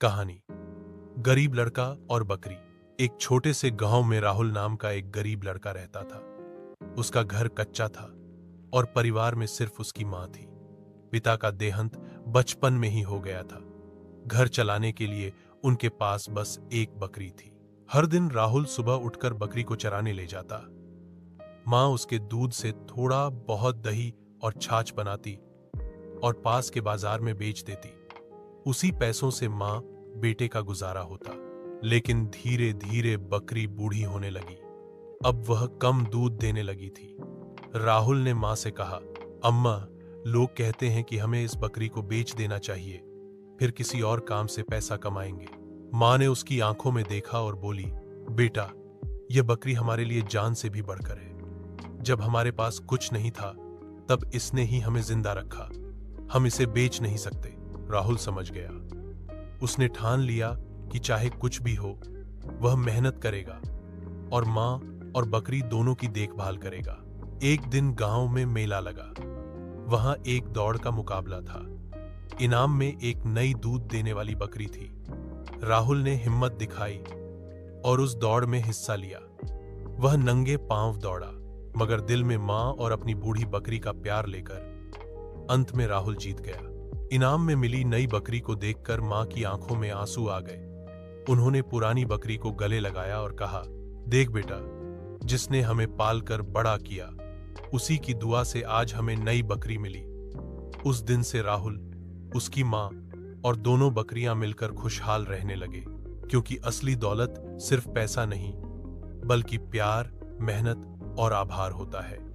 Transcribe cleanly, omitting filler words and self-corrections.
कहानी। गरीब लड़का और बकरी। एक छोटे से गांव में राहुल नाम का एक गरीब लड़का रहता था। उसका घर कच्चा था और परिवार में सिर्फ उसकी मां थी। पिता का देहांत बचपन में ही हो गया था। घर चलाने के लिए उनके पास बस एक बकरी थी। हर दिन राहुल सुबह उठकर बकरी को चराने ले जाता। मां उसके दूध से थोड़ा बहुत दही और छाछ बनाती और पास के बाजार में बेच देती। उसी पैसों से मां बेटे का गुजारा होता। लेकिन धीरे धीरे बकरी बूढ़ी होने लगी। अब वह कम दूध देने लगी थी। राहुल ने मां से कहा, अम्मा, लोग कहते हैं कि हमें इस बकरी को बेच देना चाहिए, फिर किसी और काम से पैसा कमाएंगे। मां ने उसकी आंखों में देखा और बोली, बेटा, यह बकरी हमारे लिए जान से भी बढ़कर है। जब हमारे पास कुछ नहीं था तब इसने ही हमें जिंदा रखा। हम इसे बेच नहीं सकते। राहुल समझ गया। उसने ठान लिया कि चाहे कुछ भी हो, वह मेहनत करेगा और मां और बकरी दोनों की देखभाल करेगा। एक दिन गांव में मेला लगा। वहां एक दौड़ का मुकाबला था। इनाम में एक नई दूध देने वाली बकरी थी। राहुल ने हिम्मत दिखाई और उस दौड़ में हिस्सा लिया। वह नंगे पांव दौड़ा, मगर दिल में मां और अपनी बूढ़ी बकरी का प्यार लेकर अंत में राहुल जीत गया। इनाम में मिली नई बकरी को देखकर मां की आंखों में आंसू आ गए। उन्होंने पुरानी बकरी को गले लगाया और कहा, देख बेटा, जिसने हमें पालकर बड़ा किया, उसी की दुआ से आज हमें नई बकरी मिली। उस दिन से राहुल, उसकी मां और दोनों बकरियां मिलकर खुशहाल रहने लगे, क्योंकि असली दौलत सिर्फ पैसा नहीं, बल्कि प्यार, मेहनत और आभार होता है।